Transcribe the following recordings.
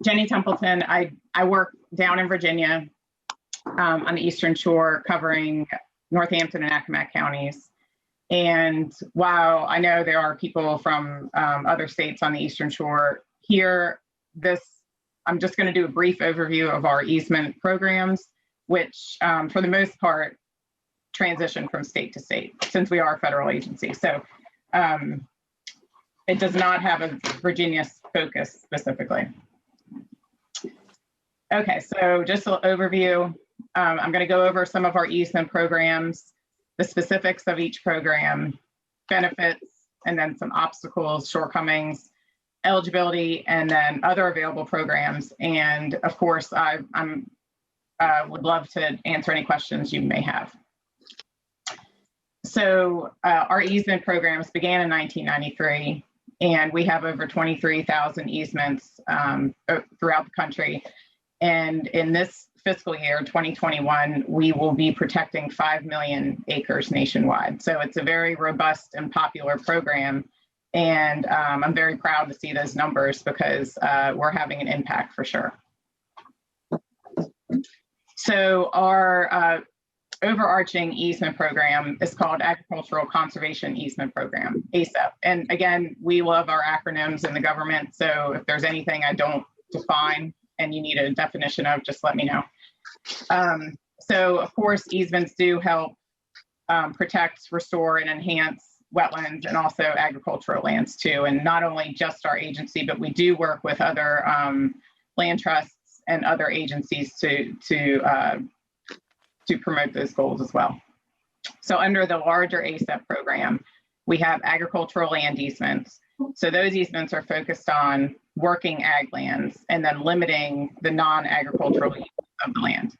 Jenny Templeton. I work down in Virginia on the Eastern Shore, covering Northampton and Accomack counties. And while I know there are people from other states on the Eastern Shore here, I'm just going to do a brief overview of our easement programs, which for the most part transition from state to state since we are a federal agency. So it does not have a Virginia focus specifically. Okay, so just an overview. I'm going to go over some of our easement programs, the specifics of each program, benefits, and then some obstacles, shortcomings, eligibility, and then other available programs. And of course, I would love to answer any questions you may have. So our easement programs began in 1993, and we have over 23,000 easements throughout the country. And in this fiscal year, 2021, we will be protecting 5 million acres nationwide. So it's a very robust and popular program. And I'm very proud to see those numbers because we're having an impact for sure. So our overarching easement program is called Agricultural Conservation Easement Program, ACEP. And again, we love our acronyms in the government. So if there's anything I don't define and you need a definition of, just let me know. So of course, easements do help protect, restore, and enhance wetlands and also agricultural lands too. And not only just our agency, but we do work with other land trusts and other agencies to promote those goals as well. So under the larger ACEP program, we have agricultural land easements. So those easements are focused on working ag lands and then limiting the non-agricultural use of the land.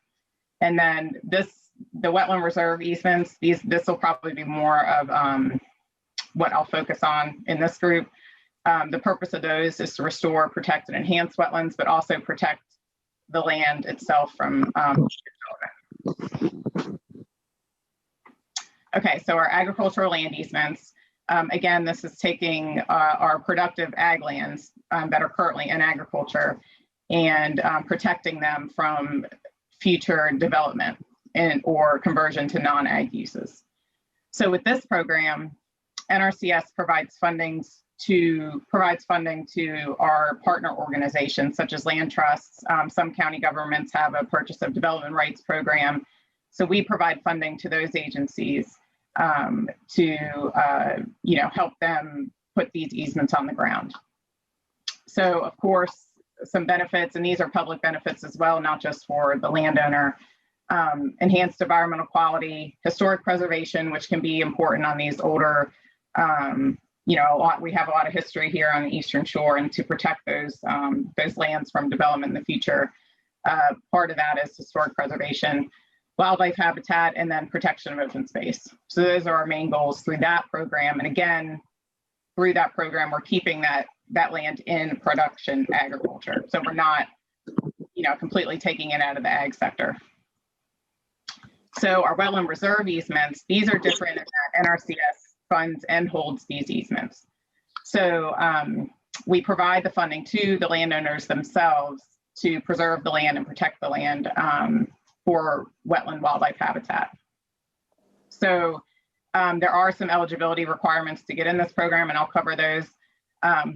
And then the wetland reserve easements, this will probably be more of what I'll focus on in this group. The purpose of those is to restore, protect, and enhance wetlands, but also protect the land itself from Okay, so our agricultural land easements, again, this is taking our productive ag lands that are currently in agriculture and protecting them from future development or conversion to non-ag uses. So with this program, NRCS provides funding to our partner organizations such as land trusts. Some county governments have a purchase of development rights program. So we provide funding to those agencies to help them put these easements on the ground. So of course, some benefits, and these are public benefits as well, not just for the landowner. Enhanced environmental quality, historic preservation, which can be important on these older, we have a lot of history here on the Eastern Shore, and to protect those lands from development in the future. Part of that is historic preservation, wildlife habitat, and then protection of open space. So those are our main goals through that program. And again, through that program, we're keeping that land in production agriculture. So we're not, completely taking it out of the ag sector. So our wetland reserve easements, these are different in that NRCS funds and holds these easements. So we provide the funding to the landowners themselves to preserve the land and protect the land for wetland wildlife habitat. So there are some eligibility requirements to get in this program, and I'll cover those.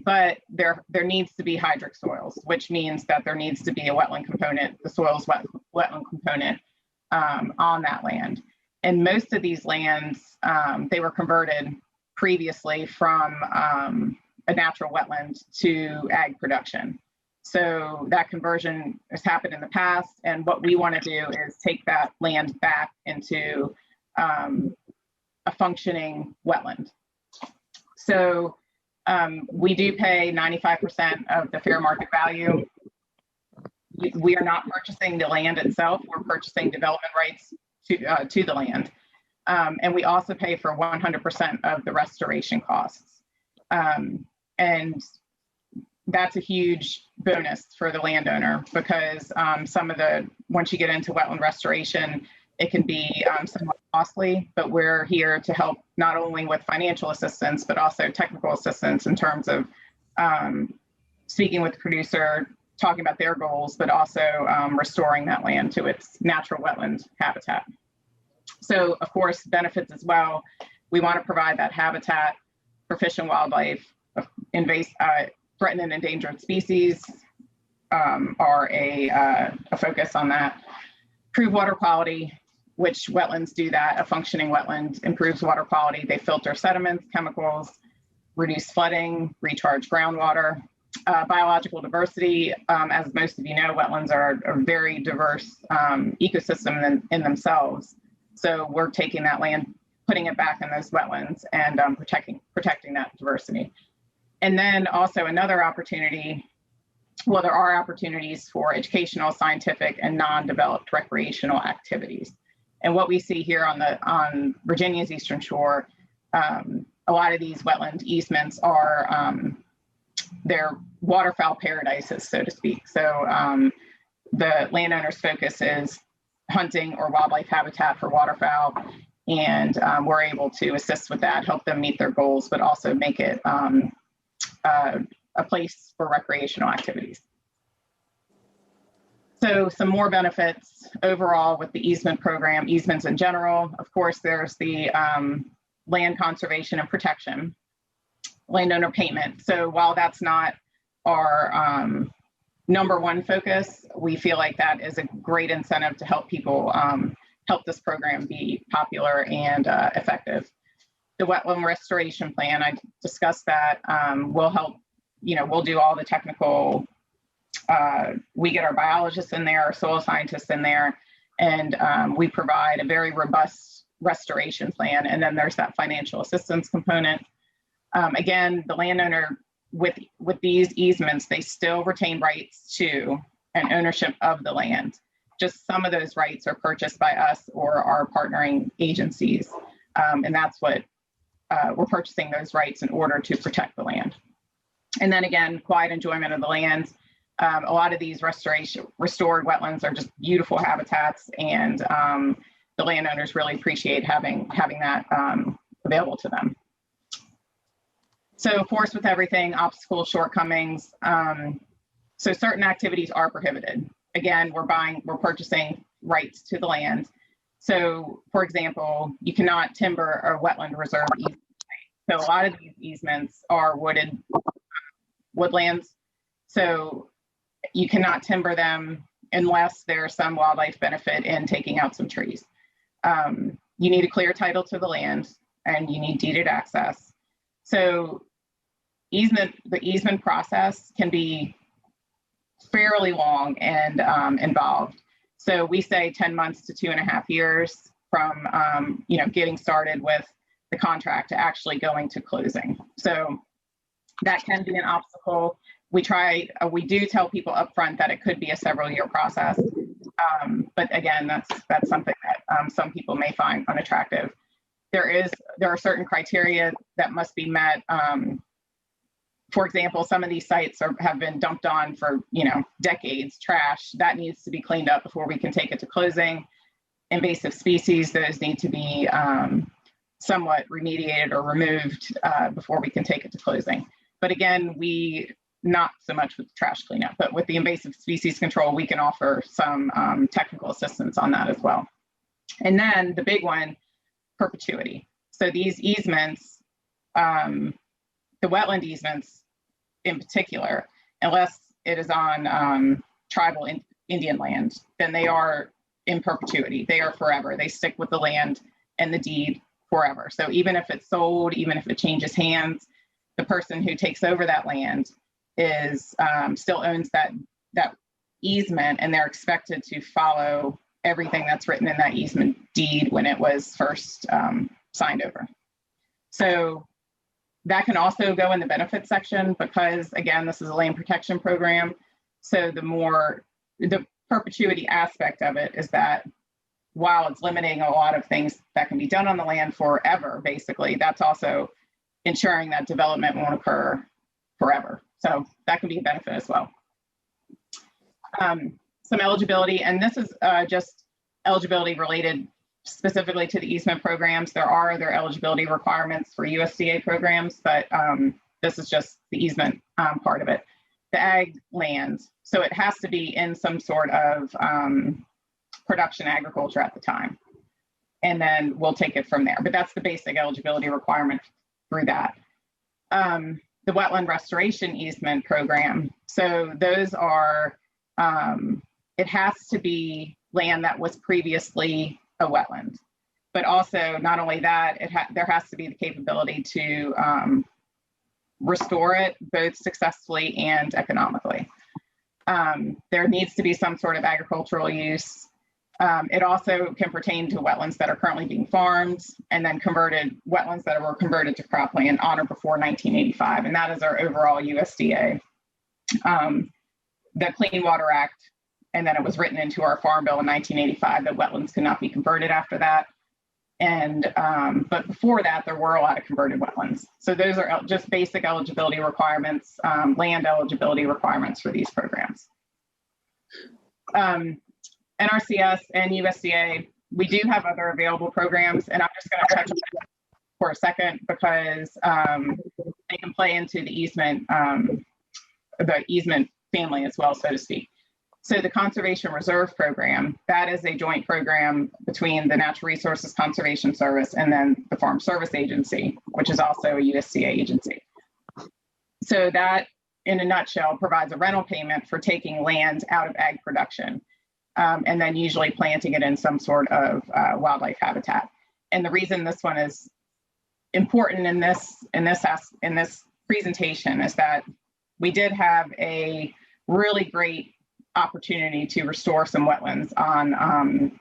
But there needs to be hydric soils, which means that there needs to be a wetland component, the soil's wetland component on that land. And most of these lands, they were converted previously from a natural wetland to ag production. So that conversion has happened in the past, and what we want to do is take that land back into a functioning wetland. So we do pay 95% of the fair market value. We are not purchasing the land itself, we're purchasing development rights to the land. And we also pay for 100% of the restoration costs. And that's a huge bonus for the landowner because once you get into wetland restoration, it can be somewhat costly, but we're here to help not only with financial assistance, but also technical assistance in terms of speaking with the producer, talking about their goals, but also restoring that land to its natural wetland habitat. So, of course, benefits as well. We want to provide that habitat for fish and wildlife. Threatened and endangered species are a focus on that. Improve water quality, which wetlands do that. A functioning wetland improves water quality. They filter sediments, chemicals, reduce flooding, recharge groundwater. Biological diversity, as most of you know, wetlands are a very diverse ecosystem in themselves. So we're taking that land, putting it back in those wetlands, and protecting that diversity. And then also another opportunity, well, there are opportunities for educational, scientific, and non-developed recreational activities. And what we see here on Virginia's Eastern Shore, a lot of these wetland easements are they're waterfowl paradises, so to speak. So the landowner's focus is hunting or wildlife habitat for waterfowl, and we're able to assist with that, help them meet their goals, but also make it a place for recreational activities. So some more benefits overall with the easement program, easements in general. Of course, there's the land conservation and protection, landowner payment. So while that's not our number one focus, we feel like that is a great incentive to help people, help this program be popular and effective. The wetland restoration plan, I discussed that. We'll help, we'll do all the technical, we get our biologists in there, our soil scientists in there, and we provide a very robust restoration plan. And then there's that financial assistance component. Again, the landowner with these easements, they still retain rights to and ownership of the land. Just some of those rights are purchased by us or our partnering agencies. And that's what we're purchasing those rights in order to protect the land. And then again, quiet enjoyment of the land. A lot of these restored wetlands are just beautiful habitats, and the landowners really appreciate having that available to them. So of course, with everything, obstacles, shortcomings. So certain activities are prohibited. Again, we're purchasing rights to the land. So for example, you cannot timber a wetland reserve easement. So a lot of these easements are woodlands. So you cannot timber them unless there's some wildlife benefit in taking out some trees. You need a clear title to the land, and you need deeded access. So the easement process can be fairly long and involved. So we say 10 months to 2.5 years from getting started with the contract to actually going to closing. So that can be an obstacle. We do tell people up front that it could be a several-year process. But again, that's something that some people may find unattractive. There are certain criteria that must be met. For example, some of these sites have been dumped on for decades, trash. That needs to be cleaned up before we can take it to closing. Invasive species, those need to be somewhat remediated or removed before we can take it to closing. But again, not so much with trash cleanup, but with the invasive species control, we can offer some technical assistance on that as well. And then the big one, perpetuity. So these easements, the wetland easements in particular, unless it is on tribal Indian land, then they are in perpetuity. They are forever. They stick with the land and the deed forever. So even if it's sold, even if it changes hands, the person who takes over that land is still owns that easement, and they're expected to follow everything that's written in that easement deed when it was first signed over. So that can also go in the benefits section because, again, this is a land protection program. So the perpetuity aspect of it is that while it's limiting a lot of things that can be done on the land forever, basically, that's also ensuring that development won't occur forever. So that can be a benefit as well. Some eligibility, and this is just eligibility related specifically to the easement programs. There are other eligibility requirements for USDA programs, but this is just the easement part of it. the ag land. So it has to be in some sort of production agriculture at the time. And then we'll take it from there. But that's the basic eligibility requirement through that. The wetland restoration easement program. So those are, it has to be land that was previously a wetland. But also, not only that, there has to be the capability to restore it both successfully and economically. There needs to be some sort of agricultural use. It also can pertain to wetlands that are currently being farmed, and then wetlands that were converted to cropland on or before 1985, and that is our overall USDA. The Clean Water Act, and then it was written into our Farm Bill in 1985 that wetlands could not be converted after that. And but before that, there were a lot of converted wetlands. So those are just basic eligibility requirements, land eligibility requirements for these programs. NRCS and USDA, we do have other available programs, and I'm just going to touch on that for a second because they can play into the easement family as well, so to speak. So the Conservation Reserve Program, that is a joint program between the Natural Resources Conservation Service and then the Farm Service Agency, which is also a USDA agency. So that, in a nutshell, provides a rental payment for taking land out of ag production, and then usually planting it in some sort of wildlife habitat. And the reason this one is important in this presentation is that we did have a really great opportunity to restore some wetlands on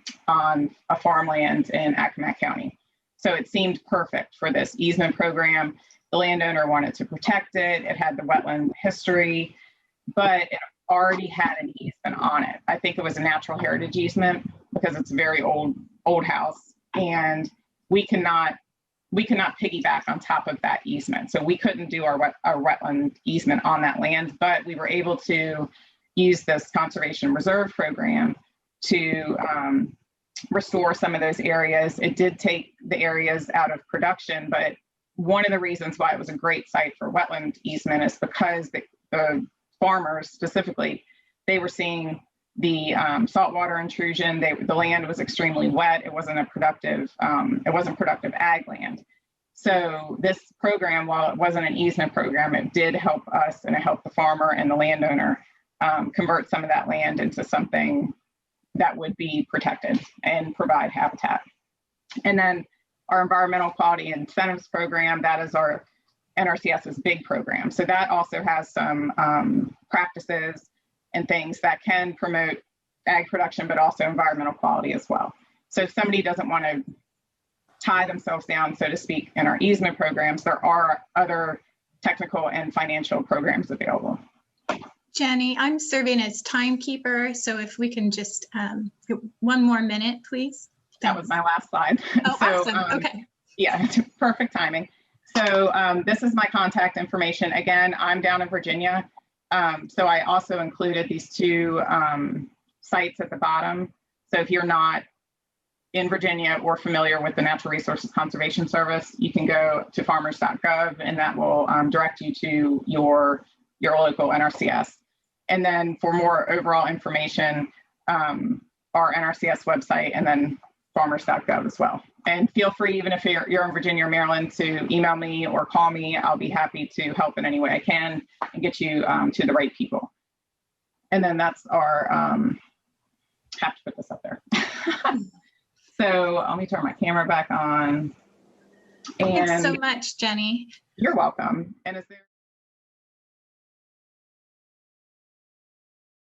a farmland in Accomack County. So it seemed perfect for this easement program. The landowner wanted to protect it. It had the wetland history, but it already had an easement on it. I think it was a natural heritage easement because it's a very old house, and we cannot piggyback on top of that easement. So we couldn't do our wetland easement on that land, but we were able to use this Conservation Reserve Program to restore some of those areas. It did take the areas out of production, but one of the reasons why it was a great site for wetland easement is because the farmers specifically, they were seeing the saltwater intrusion. The land was extremely wet. It wasn't productive ag land. So this program, while it wasn't an easement program, it did help us, and it helped the farmer and the landowner convert some of that land into something that would be protected and provide habitat. And then our environmental quality incentives program, that is our NRCS's big program. So that also has some practices and things that can promote ag production, but also environmental quality as well. So if somebody doesn't want to tie themselves down, so to speak, in our easement programs, there are other technical and financial programs available. Jenny, I'm serving as timekeeper, so if we can just one more minute, please. That was my last slide. Oh, so, awesome. Okay. Yeah, perfect timing. So this is my contact information. Again, I'm down in Virginia. So I also included these two sites at the bottom. So if you're not in Virginia or familiar with the Natural Resources Conservation Service, you can go to farmers.gov, and that will direct you to your local NRCS. And then for more overall information, our NRCS website, and then farmers.gov as well. And feel free, even if you're in Virginia or Maryland, to email me or call me. I'll be happy to help in any way I can and get you to the right people. And then that's our, have to put this up there. So let me turn my camera back on. And thanks so much, Jenny. You're welcome. And is there